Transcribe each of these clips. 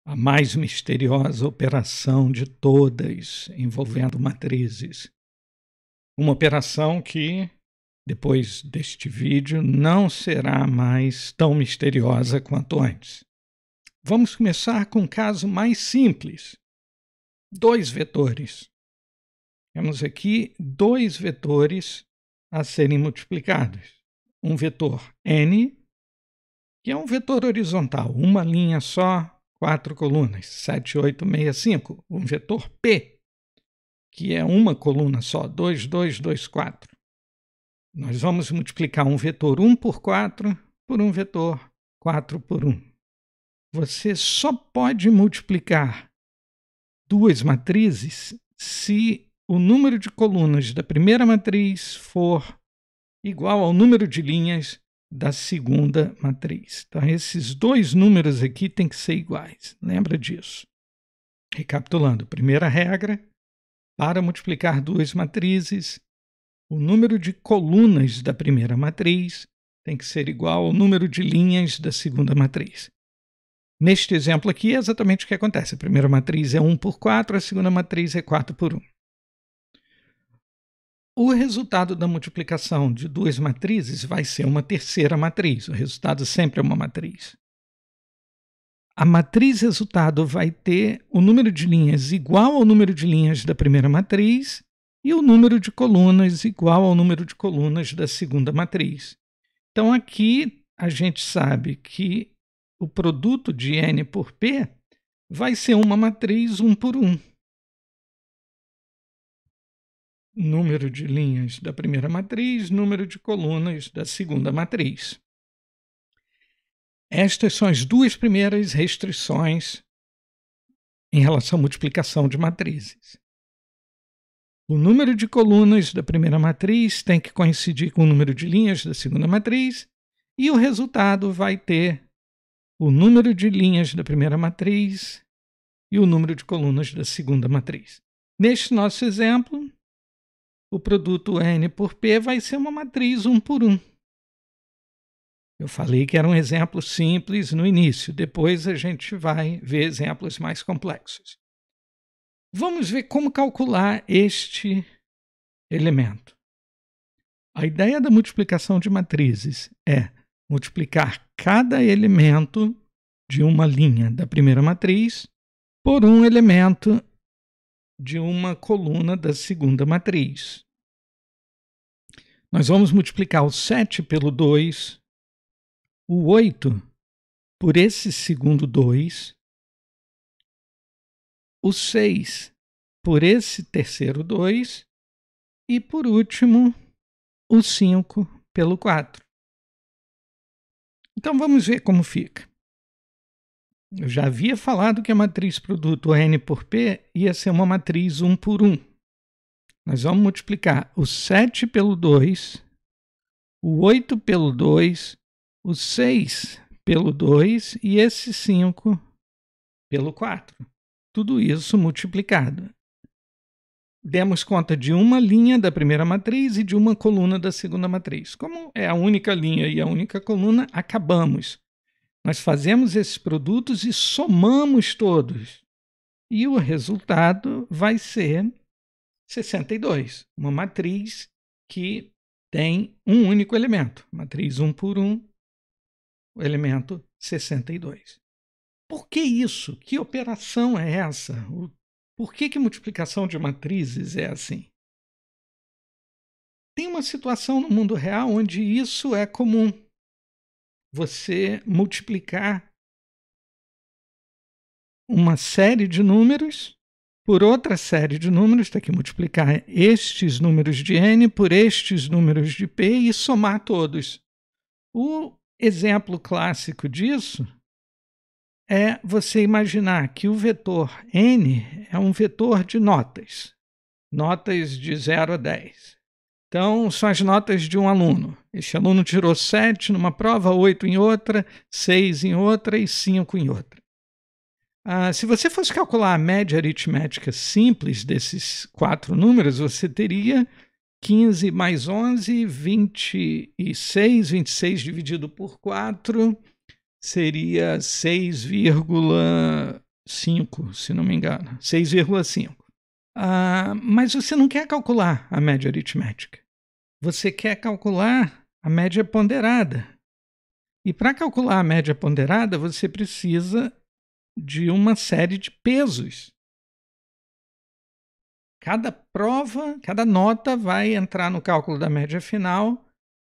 a mais misteriosa operação de todas envolvendo matrizes. Uma operação que, depois deste vídeo, não será mais tão misteriosa quanto antes. Vamos começar com um caso mais simples. 2 vetores. Temos aqui 2 vetores a serem multiplicados. Um vetor n, que é um vetor horizontal, uma linha só, 4 colunas, 7, 8, 6, 5. Um vetor p, que é uma coluna só, 2, 2, 2, 4. Nós vamos multiplicar um vetor 1 por 4 por um vetor 4 por 1. Você só pode multiplicar 2 matrizes se o número de colunas da primeira matriz for igual ao número de linhas da segunda matriz. Então, esses 2 números aqui têm que ser iguais. Lembra disso. Recapitulando, primeira regra, para multiplicar 2 matrizes, o número de colunas da primeira matriz tem que ser igual ao número de linhas da segunda matriz. Neste exemplo aqui é exatamente o que acontece. A primeira matriz é 1 por 4, a segunda matriz é 4 por 1. O resultado da multiplicação de 2 matrizes vai ser uma terceira matriz. O resultado sempre é uma matriz. A matriz resultado vai ter o número de linhas igual ao número de linhas da primeira matriz e o número de colunas igual ao número de colunas da segunda matriz. Então, aqui a gente sabe que o produto de n por p vai ser uma matriz 1 por 1. Número de linhas da primeira matriz, número de colunas da segunda matriz. Estas são as 2 primeiras restrições em relação à multiplicação de matrizes. O número de colunas da primeira matriz tem que coincidir com o número de linhas da segunda matriz e o resultado vai ter o número de linhas da primeira matriz e o número de colunas da segunda matriz. Neste nosso exemplo, o produto n por p vai ser uma matriz 1 por 1. Eu falei que era um exemplo simples no início, depois a gente vai ver exemplos mais complexos. Vamos ver como calcular este elemento. A ideia da multiplicação de matrizes é multiplicar cada elemento de uma linha da primeira matriz por um elemento de uma coluna da segunda matriz. Nós vamos multiplicar o 7 pelo 2, o 8 por esse segundo 2, o 6 por esse terceiro 2 e, por último, o 5 pelo 4. Então, vamos ver como fica. Eu já havia falado que a matriz produto n por p ia ser uma matriz 1 por 1. Nós vamos multiplicar o 7 pelo 2, o 8 pelo 2, o 6 pelo 2 e esse 5 pelo 4. Tudo isso multiplicado. Demos conta de uma linha da primeira matriz e de uma coluna da segunda matriz. Como é a única linha e a única coluna, acabamos. Nós fazemos esses produtos e somamos todos. E o resultado vai ser 62, uma matriz que tem um único elemento. Matriz 1 por 1, o elemento 62. Por que isso? Que operação é essa? Por que multiplicação de matrizes é assim? Tem uma situação no mundo real onde isso é comum. Você multiplicar uma série de números por outra série de números, tem que multiplicar estes números de n por estes números de p e somar todos. O exemplo clássico disso é você imaginar que o vetor n é um vetor de notas, notas de 0 a 10. Então, são as notas de um aluno. Este aluno tirou 7 numa prova, 8 em outra, 6 em outra e 5 em outra. Se você fosse calcular a média aritmética simples desses 4 números, você teria 15 mais 11, 26. 26 dividido por 4 seria 6,5 5, se não me engano, 6,5. Mas você não quer calcular a média aritmética. Você quer calcular a média ponderada. E para calcular a média ponderada, você precisa de uma série de pesos. Cada prova, cada nota vai entrar no cálculo da média final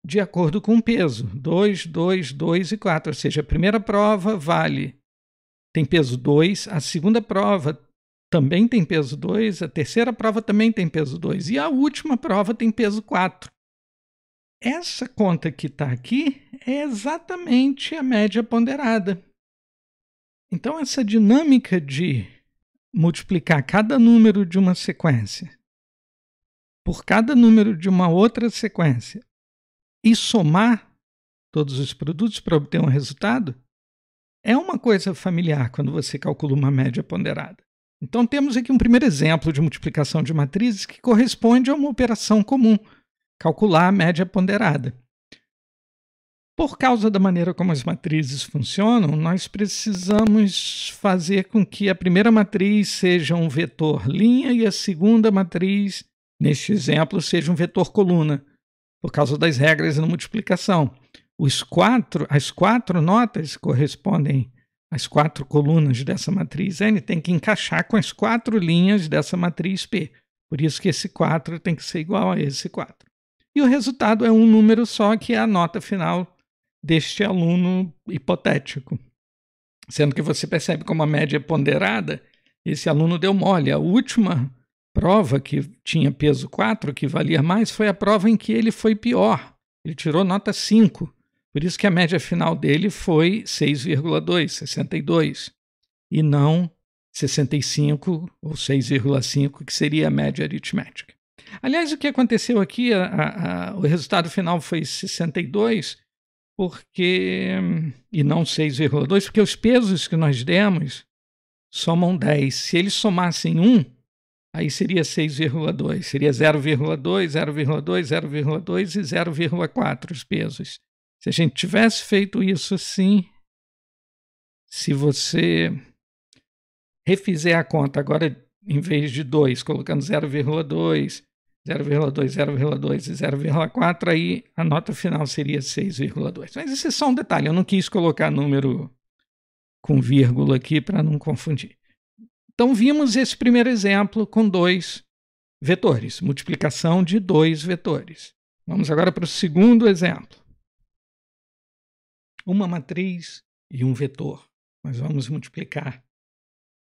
de acordo com o peso. 2, 2, 2 e 4. Ou seja, a primeira prova tem peso 2, a segunda prova também tem peso 2, a terceira prova também tem peso 2 e a última prova tem peso 4. Essa conta que está aqui é exatamente a média ponderada. Então, essa dinâmica de multiplicar cada número de uma sequência por cada número de uma outra sequência e somar todos os produtos para obter um resultado é uma coisa familiar quando você calcula uma média ponderada. Então, temos aqui um primeiro exemplo de multiplicação de matrizes que corresponde a uma operação comum, calcular a média ponderada. Por causa da maneira como as matrizes funcionam, nós precisamos fazer com que a primeira matriz seja um vetor linha e a segunda matriz, neste exemplo, seja um vetor coluna, por causa das regras da multiplicação. As quatro notas correspondem às 4 colunas dessa matriz N, tem que encaixar com as 4 linhas dessa matriz P. Por isso que esse 4 tem que ser igual a esse 4. E o resultado é um número só, que é a nota final deste aluno hipotético. Sendo que você percebe como a média é ponderada, esse aluno deu mole. A última prova que tinha peso 4, que valia mais, foi a prova em que ele foi pior. Ele tirou nota 5. Por isso que a média final dele foi 6,2, 62, e não 65 ou 6,5, que seria a média aritmética. Aliás, o que aconteceu aqui, o resultado final foi 62, e não 6,2, porque os pesos que nós demos somam 10. Se eles somassem 1, aí seria 6,2. Seria 0,2, 0,2, 0,2 e 0,4 os pesos. Se a gente tivesse feito isso assim, se você refizer a conta agora, em vez de 2, colocando 0,2, 0,2, 0,2 e 0,4, aí a nota final seria 6,2. Mas isso é só um detalhe, eu não quis colocar número com vírgula aqui para não confundir. Então, vimos esse primeiro exemplo com 2 vetores, multiplicação de 2 vetores. Vamos agora para o segundo exemplo. Uma matriz e um vetor. Nós vamos multiplicar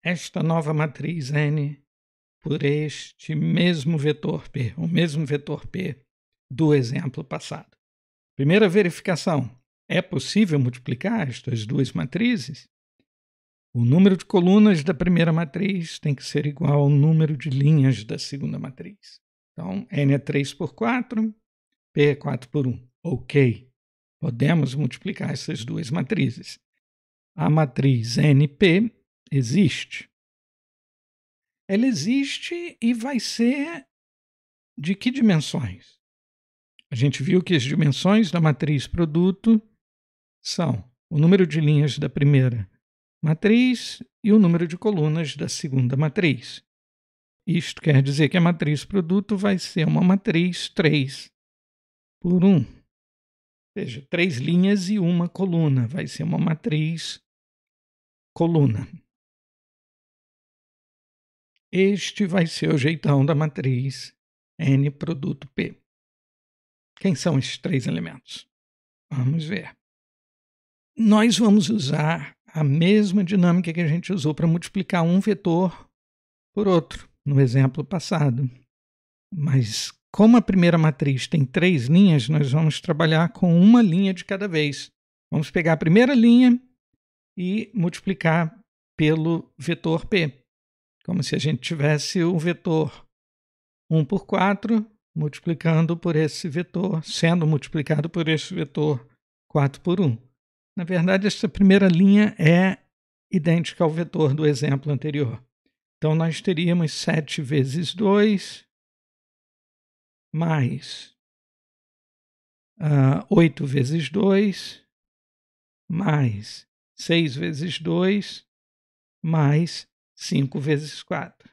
esta nova matriz N por este mesmo vetor P, o mesmo vetor P do exemplo passado. Primeira verificação: é possível multiplicar estas duas matrizes? O número de colunas da primeira matriz tem que ser igual ao número de linhas da segunda matriz. Então, N é 3 por 4, P é 4 por 1. Ok. Podemos multiplicar essas duas matrizes. A matriz NP existe. Ela existe e vai ser de que dimensões? A gente viu que as dimensões da matriz produto são o número de linhas da primeira matriz e o número de colunas da segunda matriz. Isto quer dizer que a matriz produto vai ser uma matriz 3 por 1. Ou seja, 3 linhas e uma coluna. Vai ser uma matriz coluna. Este vai ser o jeitão da matriz N produto P. Quem são esses 3 elementos? Vamos ver. Nós vamos usar a mesma dinâmica que a gente usou para multiplicar um vetor por outro, no exemplo passado. Mas como a primeira matriz tem 3 linhas, nós vamos trabalhar com uma linha de cada vez. Vamos pegar a primeira linha e multiplicar pelo vetor P. Como se a gente tivesse o vetor 1 por 4 multiplicando por esse vetor, sendo multiplicado por esse vetor 4 por 1. Na verdade, essa primeira linha é idêntica ao vetor do exemplo anterior. Então, nós teríamos 7 vezes 2 mais 8 vezes 2 mais 6 vezes 2 mais 5 vezes 4.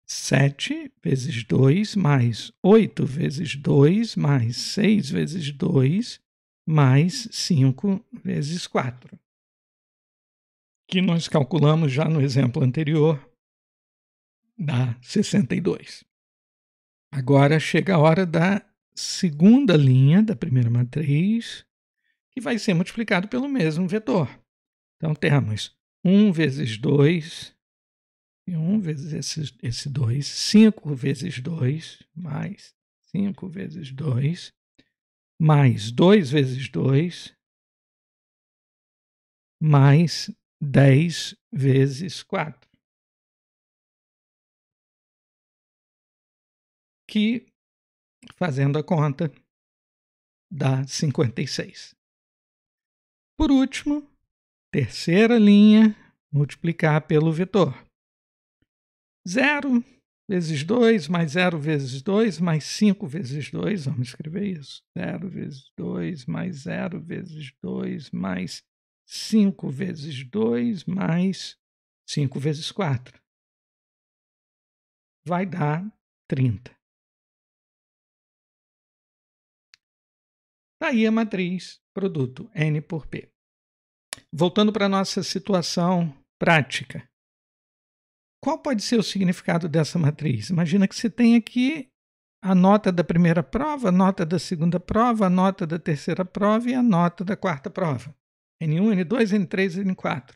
7 vezes 2 mais 8 vezes 2 mais 6 vezes 2 mais 5 vezes 4. Que nós calculamos já no exemplo anterior, dá 62. Agora chega a hora da segunda linha da primeira matriz, que vai ser multiplicado pelo mesmo vetor. Então temos 1 vezes 2, e 1 vezes esse 2, 5 vezes 2, mais 5 vezes 2, mais 2 vezes 2, mais 10 vezes 4. Que, fazendo a conta, dá 56. Por último, terceira linha, multiplicar pelo vetor. 0 vezes 2, mais 0 vezes 2, mais 5 vezes 2, vamos escrever isso. 0 vezes 2, mais 0 vezes 2, mais 5 vezes 2, mais 5 vezes 4. Vai dar 30. Daí a matriz produto N por P. Voltando para a nossa situação prática. Qual pode ser o significado dessa matriz? Imagina que você tem aqui a nota da primeira prova, a nota da segunda prova, a nota da terceira prova e a nota da quarta prova. N1, N2, N3 e N4.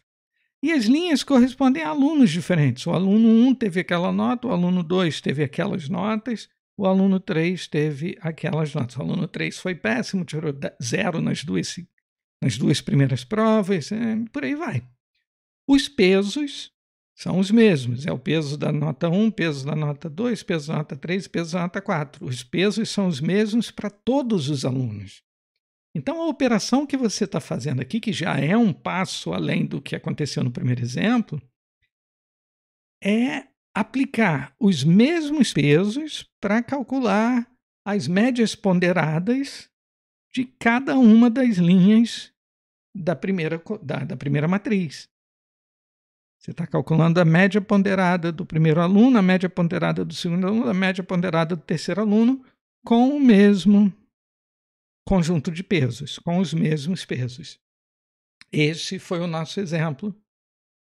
E as linhas correspondem a alunos diferentes. O aluno 1 teve aquela nota, o aluno 2 teve aquelas notas, o aluno 3 teve aquelas notas. O aluno 3 foi péssimo, tirou 0 nas duas primeiras provas, por aí vai. Os pesos são os mesmos. É o peso da nota 1, peso da nota 2, peso da nota 3 e peso da nota 4. Os pesos são os mesmos para todos os alunos. Então, a operação que você está fazendo aqui, que já é um passo além do que aconteceu no primeiro exemplo, é aplicar os mesmos pesos para calcular as médias ponderadas de cada uma das linhas da primeira matriz. Você está calculando a média ponderada do primeiro aluno, a média ponderada do segundo aluno, a média ponderada do terceiro aluno, com o mesmo conjunto de pesos, com os mesmos pesos. Esse foi o nosso exemplo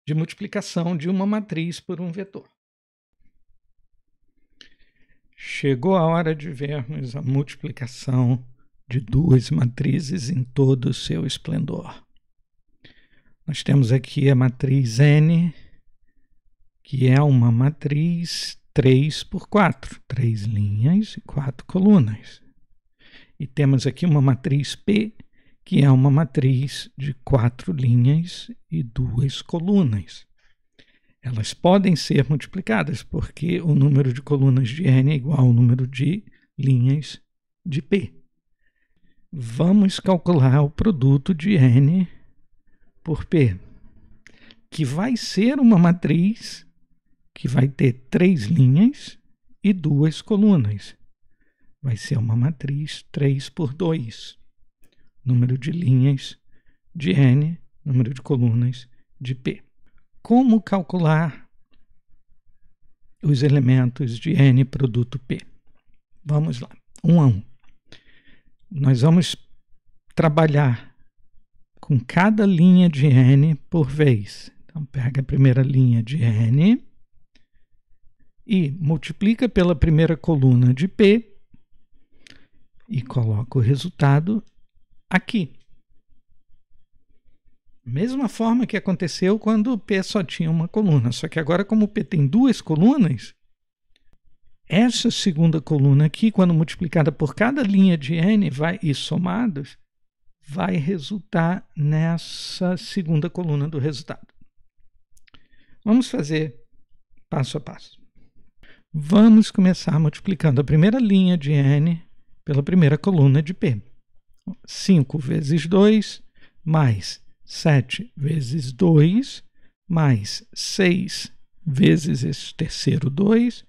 de multiplicação de uma matriz por um vetor. Chegou a hora de vermos a multiplicação de duas matrizes em todo o seu esplendor. Nós temos aqui a matriz N, que é uma matriz 3 por 4, 3 linhas e 4 colunas. E temos aqui uma matriz P, que é uma matriz de 4 linhas e 2 colunas. Elas podem ser multiplicadas, porque o número de colunas de N é igual ao número de linhas de P. Vamos calcular o produto de N por P, que vai ser uma matriz que vai ter 3 linhas e 2 colunas. Vai ser uma matriz 3 por 2. Número de linhas de N, número de colunas de P. Como calcular os elementos de N produto P? Vamos lá, um a um. Nós vamos trabalhar com cada linha de N por vez. Então, pega a primeira linha de N e multiplica pela primeira coluna de P e coloca o resultado aqui. Mesma forma que aconteceu quando o P só tinha uma coluna, só que agora, como o P tem 2 colunas, essa segunda coluna aqui, quando multiplicada por cada linha de N e somados, vai resultar nessa segunda coluna do resultado. Vamos fazer passo a passo. Vamos começar multiplicando a primeira linha de N pela primeira coluna de P. 5 vezes 2, mais 7 vezes 2, mais 6 vezes esse terceiro 2,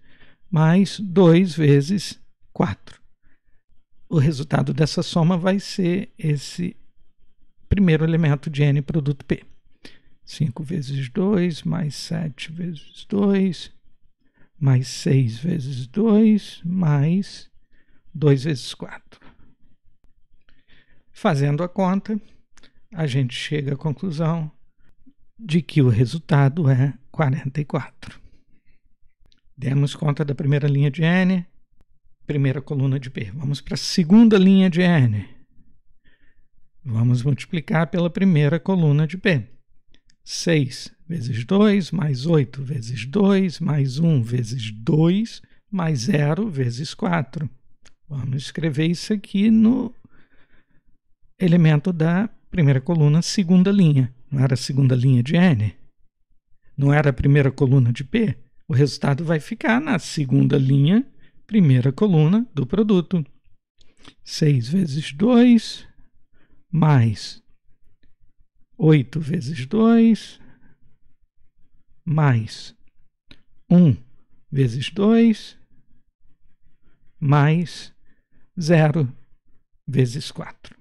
mais 2 vezes 4. O resultado dessa soma vai ser esse primeiro elemento de N produto P. 5 vezes 2, mais 7 vezes 2, mais 6 vezes 2, mais 2 vezes 4. Fazendo a conta, a gente chega à conclusão de que o resultado é 44. Demos conta da primeira linha de N, primeira coluna de P. Vamos para a segunda linha de N. Vamos multiplicar pela primeira coluna de P. 6 vezes 2, mais 8 vezes 2, mais 1 vezes 2, mais 0 vezes 4. Vamos escrever isso aqui no elemento da primeira coluna, segunda linha. Não era a segunda linha de N? Não era a primeira coluna de P? O resultado vai ficar na segunda linha, primeira coluna do produto. 6 vezes 2, mais 8 vezes 2, mais 1 vezes 2, mais 0 vezes 4.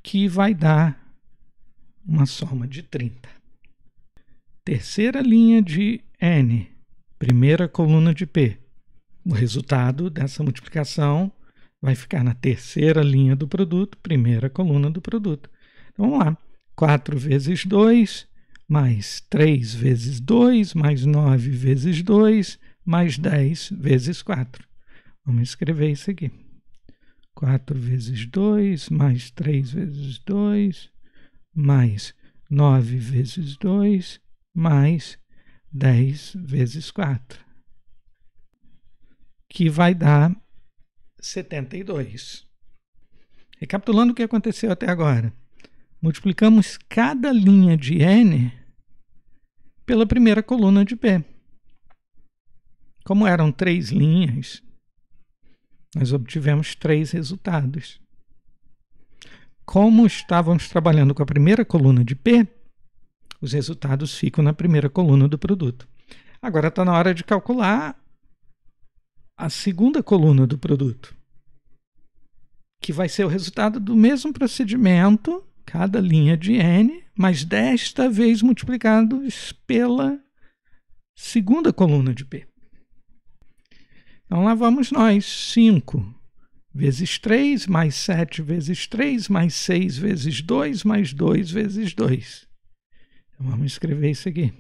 Que vai dar uma soma de 30. Terceira linha de N, primeira coluna de P. O resultado dessa multiplicação vai ficar na terceira linha do produto, primeira coluna do produto. Então, vamos lá. 4 vezes 2, mais 3 vezes 2, mais 9 vezes 2, mais 10 vezes 4. Vamos escrever isso aqui. 4 vezes 2, mais 3 vezes 2, mais 9 vezes 2, mais 10 vezes 4. Que vai dar 72. Recapitulando o que aconteceu até agora. Multiplicamos cada linha de N pela primeira coluna de P. Como eram 3 linhas, nós obtivemos 3 resultados. Como estávamos trabalhando com a primeira coluna de P, os resultados ficam na primeira coluna do produto. Agora está na hora de calcular a segunda coluna do produto, que vai ser o resultado do mesmo procedimento, cada linha de N, mas desta vez multiplicados pela segunda coluna de P. Então lá vamos nós, 5 vezes 3, mais 7 vezes 3, mais 6 vezes 2, mais 2 vezes 2. Então vamos escrever isso aqui.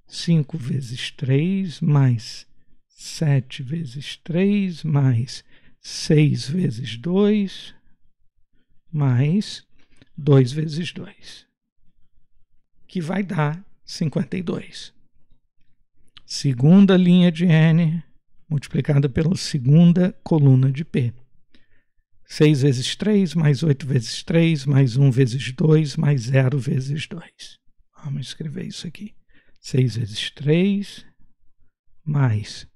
5 vezes 3, mais 7 vezes 3, mais 6 vezes 2, mais 2 vezes 2, que vai dar 52. Segunda linha de N multiplicada pela segunda coluna de P. 6 vezes 3, mais 8 vezes 3, mais 1 vezes 2, mais 0 vezes 2. Vamos escrever isso aqui. 6 vezes 3, mais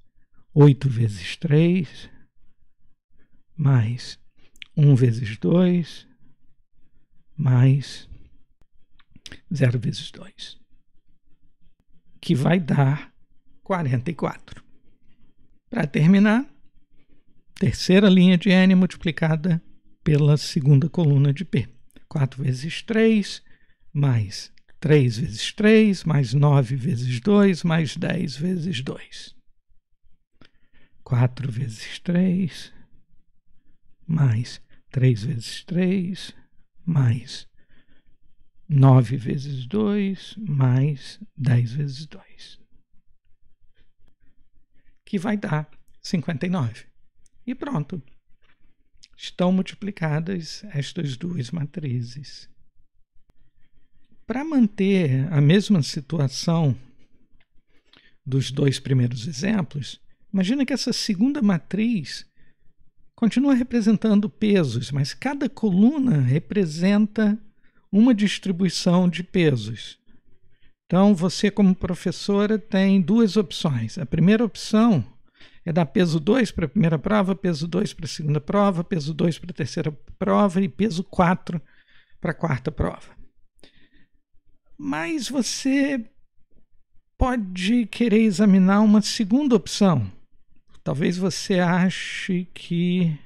8 vezes 3, mais 1 vezes 2, mais 0 vezes 2, que vai dar 44. Para terminar, terceira linha de N multiplicada pela segunda coluna de P. 4 vezes 3, mais 3 vezes 3, mais 9 vezes 2, mais 10 vezes 2. 4 vezes 3, mais 3 vezes 3, mais 9 vezes 2, mais 10 vezes 2. Que vai dar 59. E pronto. Estão multiplicadas estas duas matrizes. Para manter a mesma situação dos dois primeiros exemplos, imagina que essa segunda matriz continua representando pesos, mas cada coluna representa uma distribuição de pesos. Então, você como professora tem duas opções. A primeira opção é dar peso 2 para a primeira prova, peso 2 para a segunda prova, peso 2 para a terceira prova e peso 4 para a quarta prova. Mas você pode querer examinar uma segunda opção. Talvez você ache que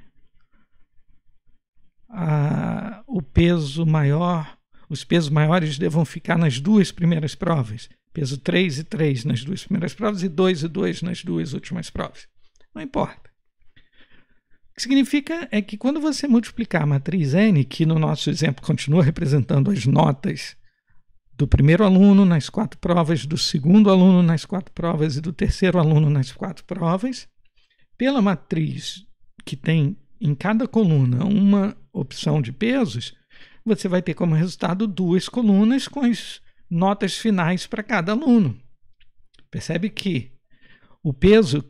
o peso maior, os pesos maiores devam ficar nas duas primeiras provas. Peso 3 e 3 nas duas primeiras provas e 2 e 2 nas duas últimas provas. Não importa. O que significa é que quando você multiplicar a matriz N, que no nosso exemplo continua representando as notas do primeiro aluno nas 4 provas, do segundo aluno nas 4 provas e do terceiro aluno nas 4 provas, pela matriz que tem em cada coluna uma opção de pesos, você vai ter como resultado 2 colunas com as notas finais para cada aluno. Percebe que o peso,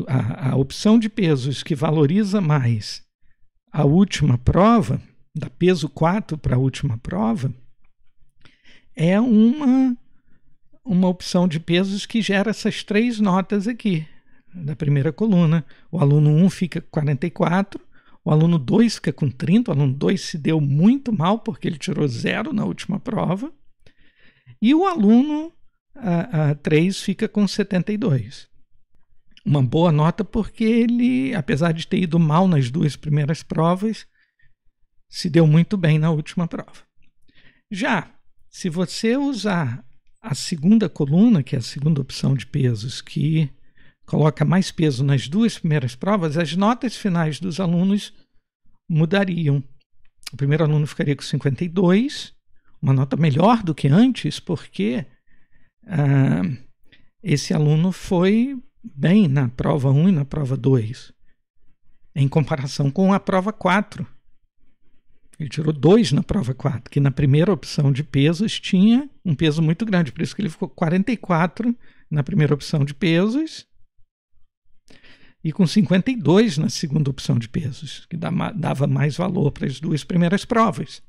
a opção de pesos que valoriza mais a última prova, da peso 4 para a última prova, é uma opção de pesos que gera essas 3 notas aqui, da primeira coluna. O aluno 1 fica com 44, o aluno 2 fica com 30, o aluno 2 se deu muito mal porque ele tirou 0 na última prova, e o aluno 3 fica com 72. Uma boa nota porque ele, apesar de ter ido mal nas 2 primeiras provas, se deu muito bem na última prova. Já, se você usar a segunda coluna, que é a segunda opção de pesos, que coloca mais peso nas 2 primeiras provas, as notas finais dos alunos mudariam. O primeiro aluno ficaria com 52, uma nota melhor do que antes, porque esse aluno foi bem na prova 1 e na prova 2, em comparação com a prova 4. Ele tirou 2 na prova 4, que na primeira opção de pesos tinha um peso muito grande, por isso que ele ficou 44 na primeira opção de pesos e com 52 na segunda opção de pesos, que dava mais valor para as 2 primeiras provas.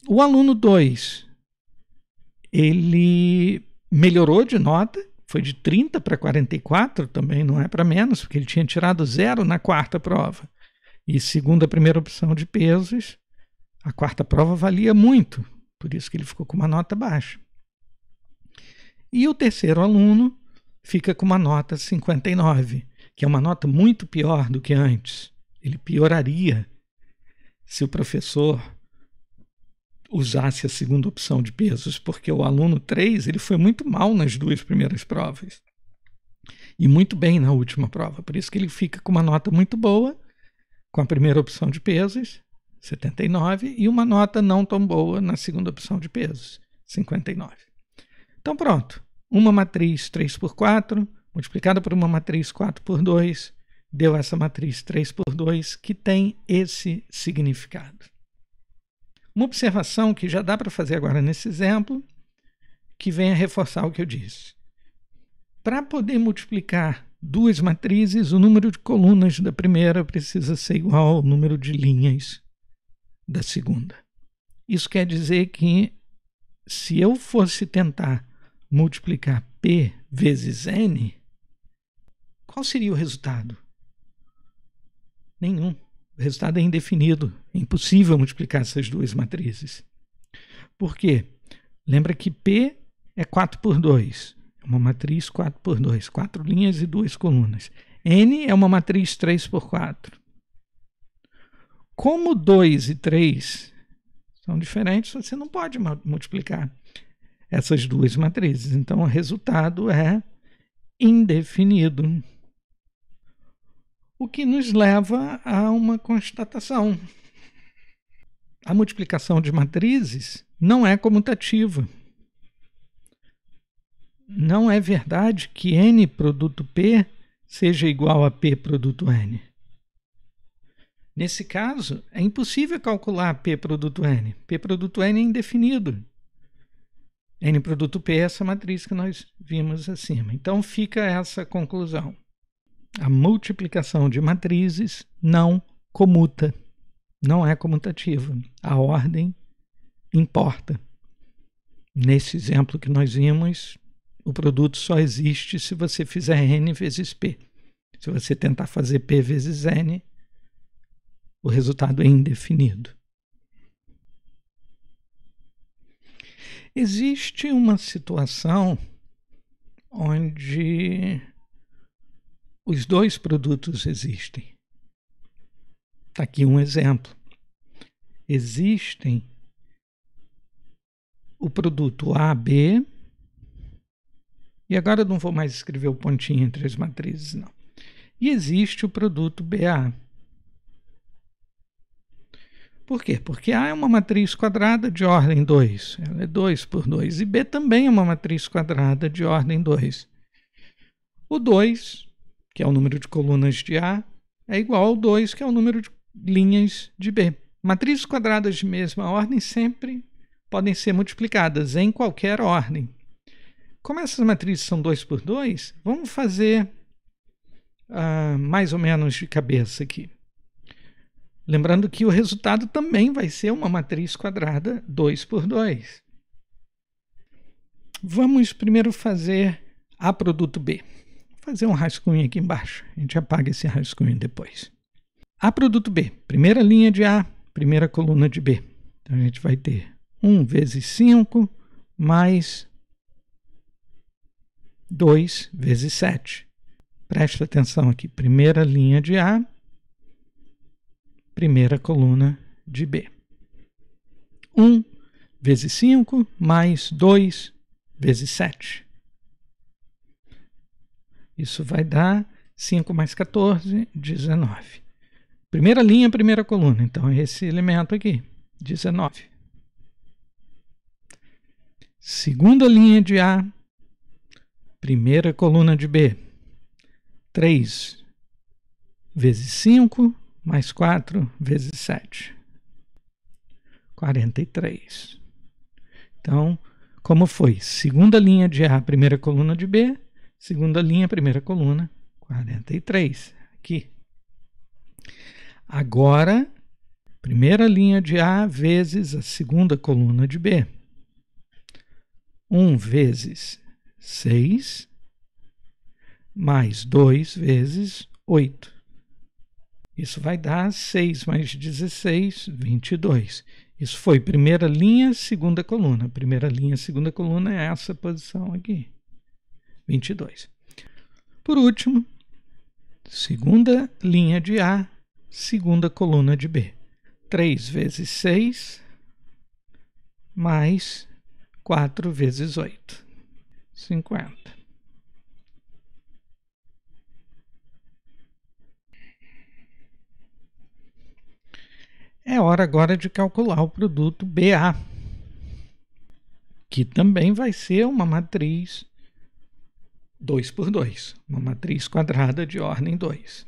O aluno 2, ele melhorou de nota, foi de 30 para 44, também não é para menos, porque ele tinha tirado 0 na quarta prova. E segundo a primeira opção de pesos, a quarta prova valia muito, por isso que ele ficou com uma nota baixa. E o terceiro aluno fica com uma nota 59, que é uma nota muito pior do que antes. Ele pioraria se o professor usasse a segunda opção de pesos, porque o aluno 3 ele foi muito mal nas 2 primeiras provas e muito bem na última prova, por isso que ele fica com uma nota muito boa com a primeira opção de pesos, 79, e uma nota não tão boa na segunda opção de pesos, 59. Então pronto, uma matriz 3 por 4 multiplicada por uma matriz 4 por 2 deu essa matriz 3 por 2 que tem esse significado. Uma observação que já dá para fazer agora nesse exemplo, que vem a reforçar o que eu disse. Para poder multiplicar 2 matrizes, o número de colunas da primeira precisa ser igual ao número de linhas da segunda. Isso quer dizer que se eu fosse tentar multiplicar P vezes N, qual seria o resultado? Nenhum. O resultado é indefinido. É impossível multiplicar essas 2 matrizes. Por quê? Lembra que P é 4 por 2. É uma matriz 4 por 2. 4 linhas e 2 colunas. N é uma matriz 3 por 4. Como 2 e 3 são diferentes, você não pode multiplicar essas 2 matrizes. Então, o resultado é indefinido. O que nos leva a uma constatação. A multiplicação de matrizes não é comutativa. Não é verdade que N produto P seja igual a P produto N. Nesse caso, é impossível calcular P produto N. P produto N é indefinido. N produto P é essa matriz que nós vimos acima. Então fica essa conclusão. A multiplicação de matrizes não comuta, não é comutativa. A ordem importa. Nesse exemplo que nós vimos, o produto só existe se você fizer N vezes P. Se você tentar fazer P vezes N, o resultado é indefinido. Existe uma situação onde os 2 produtos existem. Está aqui um exemplo. existem o produto AB, e agora eu não vou mais escrever o pontinho entre as matrizes, não. E existe o produto BA. Por quê? Porque A é uma matriz quadrada de ordem 2. Ela é 2 por 2. E B também é uma matriz quadrada de ordem 2. O 2, que é o número de colunas de A, é igual ao 2, que é o número de linhas de B. Matrizes quadradas de mesma ordem sempre podem ser multiplicadas em qualquer ordem. Como essas matrizes são 2 por 2, vamos fazer mais ou menos de cabeça aqui. Lembrando que o resultado também vai ser uma matriz quadrada 2 por 2. Vamos primeiro fazer A produto B. Vou fazer um rascunho aqui embaixo. A gente apaga esse rascunho depois. A produto B. Primeira linha de A, primeira coluna de B. Então a gente vai ter 1 vezes 5 mais 2 vezes 7. Presta atenção aqui. Primeira linha de A, primeira coluna de B. 1 vezes 5 mais 2 vezes 7. Isso vai dar 5 mais 14, 19. Primeira linha, primeira coluna. Então, é esse elemento aqui, 19. Segunda linha de A, primeira coluna de B. 3 vezes 5 mais 4 vezes 7. 43. Então, como foi? Segunda linha de A, primeira coluna de B. Segunda linha, primeira coluna, 43. Aqui. Agora, primeira linha de A vezes a segunda coluna de B. 1 vezes 6 mais 2 vezes 8. Isso vai dar 6 mais 16, 22. Isso foi primeira linha, segunda coluna. Primeira linha, segunda coluna é essa posição aqui, 22. Por último, segunda linha de A, segunda coluna de B. 3 vezes 6 mais 4 vezes 8. 50. É hora agora de calcular o produto BA, que também vai ser uma matriz 2 por 2, uma matriz quadrada de ordem 2.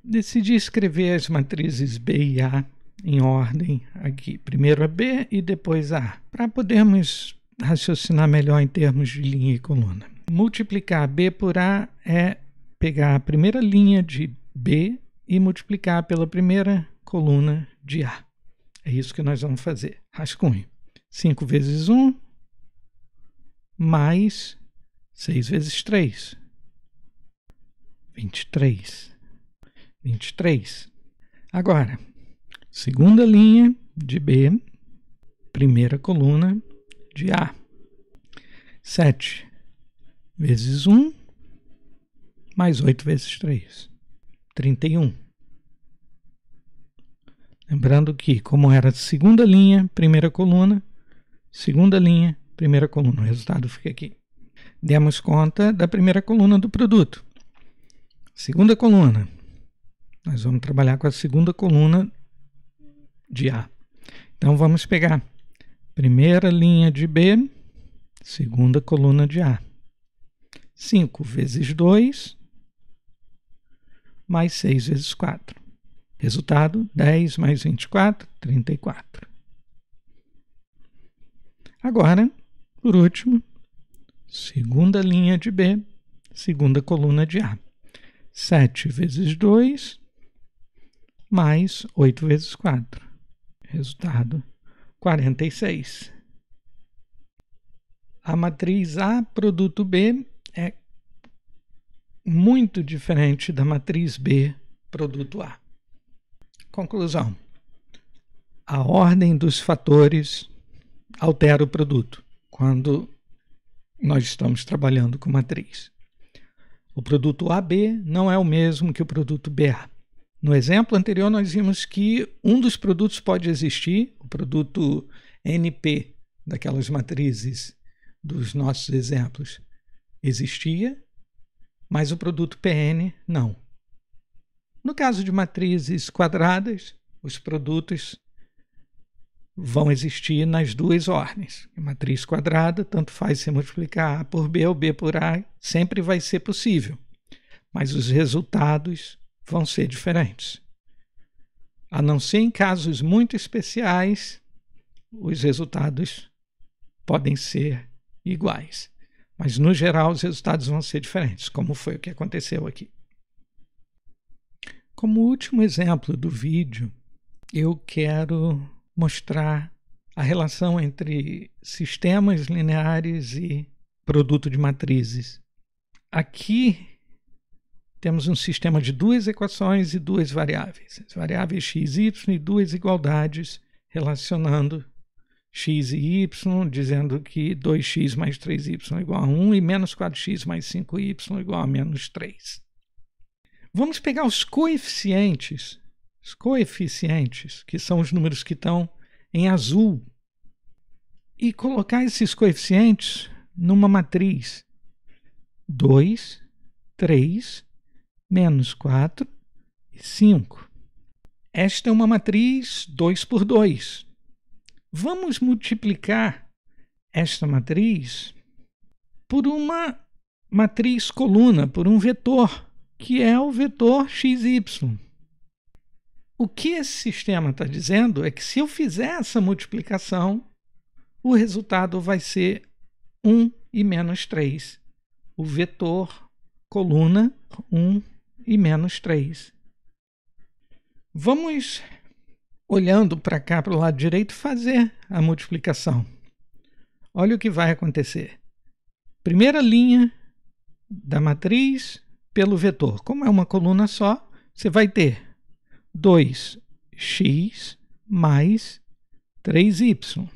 Decidi escrever as matrizes B e A em ordem aqui. Primeiro a B e depois a A, para podermos raciocinar melhor em termos de linha e coluna. Multiplicar B por A é pegar a primeira linha de B e multiplicar pela primeira coluna de A. É isso que nós vamos fazer. Rascunho. 5 vezes 1 mais 6 vezes 3. 23. 23. Agora, segunda linha de B, primeira coluna de A. 7 vezes 1 mais 8 vezes 3. 31. Lembrando que, como era segunda linha, primeira coluna, segunda linha, primeira coluna. O resultado fica aqui. Demos conta da primeira coluna do produto. Segunda coluna. Nós vamos trabalhar com a segunda coluna de A. Então, vamos pegar primeira linha de B, segunda coluna de A. 5 vezes 2 mais 6 vezes 4. Resultado, 10 mais 24, 34. Agora, por último, segunda linha de B, segunda coluna de A. 7 vezes 2 mais 8 vezes 4. Resultado, 46. A matriz A, produto B, é muito diferente da matriz B, produto A. Conclusão. A ordem dos fatores altera o produto quando nós estamos trabalhando com matriz. O produto AB não é o mesmo que o produto BA. No exemplo anterior, nós vimos que um dos produtos pode existir, o produto NP, daquelas matrizes dos nossos exemplos, existia, mas o produto PN não. No caso de matrizes quadradas, os produtos vão existir nas duas ordens. A matriz quadrada, tanto faz se multiplicar A por B ou B por A, sempre vai ser possível, mas os resultados vão ser diferentes. A não ser em casos muito especiais, os resultados podem ser iguais. Mas, no geral, os resultados vão ser diferentes, como foi o que aconteceu aqui. Como último exemplo do vídeo, eu quero mostrar a relação entre sistemas lineares e produto de matrizes. Aqui temos um sistema de duas equações e duas variáveis. As variáveis x e y e duas igualdades relacionando x e y, dizendo que 2x mais 3y é igual a 1 e menos 4x mais 5y é igual a menos 3. Vamos pegar os coeficientes, que são os números que estão em azul, e colocar esses coeficientes numa matriz 2, 3, menos 4 e 5. Esta é uma matriz 2 por 2. Vamos multiplicar esta matriz por uma matriz coluna, por um vetor, que é o vetor xy. O que esse sistema está dizendo é que se eu fizer essa multiplicação, o resultado vai ser 1 e menos 3. O vetor coluna 1 e menos 3. Vamos, olhando para cá, para o lado direito, fazer a multiplicação. Olha o que vai acontecer. Primeira linha da matriz pelo vetor. Como é uma coluna só, você vai ter 2x mais 3y.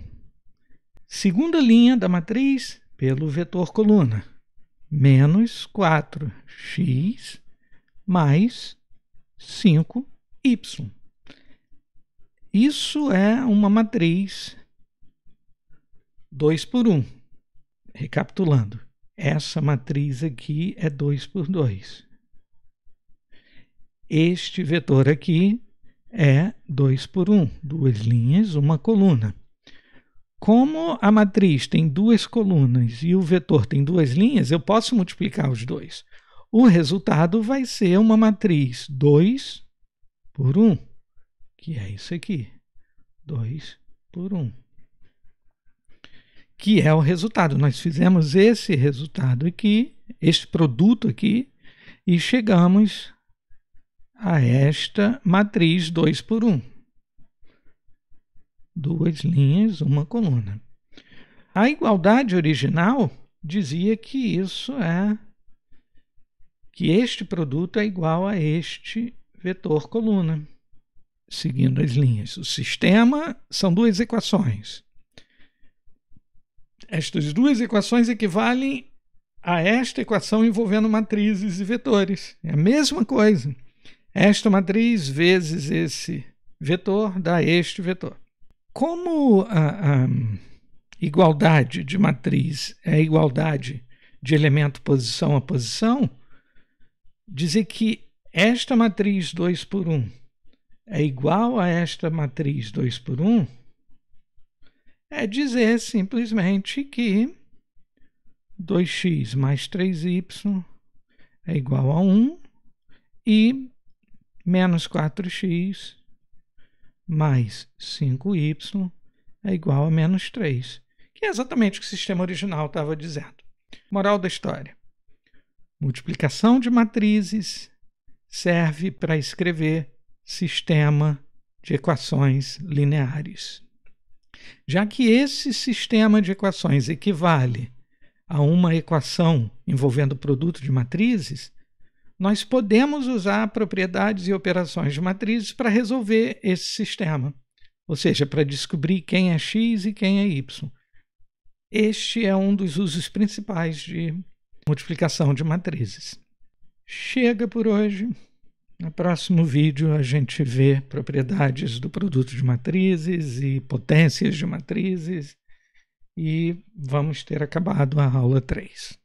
Segunda linha da matriz pelo vetor coluna. Menos 4x mais 5y. Isso é uma matriz 2 por 1. Recapitulando, essa matriz aqui é 2 por 2. Este vetor aqui é 2 por 1, duas linhas, uma coluna. Como a matriz tem duas colunas e o vetor tem duas linhas, eu posso multiplicar os dois. O resultado vai ser uma matriz 2 por 1, que é isso aqui, 2 por 1. Que é o resultado. Nós fizemos esse resultado aqui, este produto aqui, e chegamos a esta matriz 2 por 1. Duas linhas, uma coluna. A igualdade original dizia que este produto é igual a este vetor coluna, seguindo as linhas. O sistema são duas equações. Estas duas equações equivalem a esta equação envolvendo matrizes e vetores. É a mesma coisa. Esta matriz vezes esse vetor dá este vetor. Como a igualdade de matriz é a igualdade de elemento posição a posição, dizer que esta matriz 2 por 1 é igual a esta matriz 2 por 1 é dizer simplesmente que 2x mais 3y é igual a 1 e menos 4x mais 5y é igual a menos 3, que é exatamente o que o sistema original estava dizendo. Moral da história: multiplicação de matrizes serve para escrever sistema de equações lineares. Já que esse sistema de equações equivale a uma equação envolvendo produto de matrizes, nós podemos usar propriedades e operações de matrizes para resolver esse sistema, ou seja, para descobrir quem é x e quem é y. Este é um dos usos principais de multiplicação de matrizes. Chega por hoje. No próximo vídeo a gente vê propriedades do produto de matrizes e potências de matrizes e vamos ter acabado a aula 3.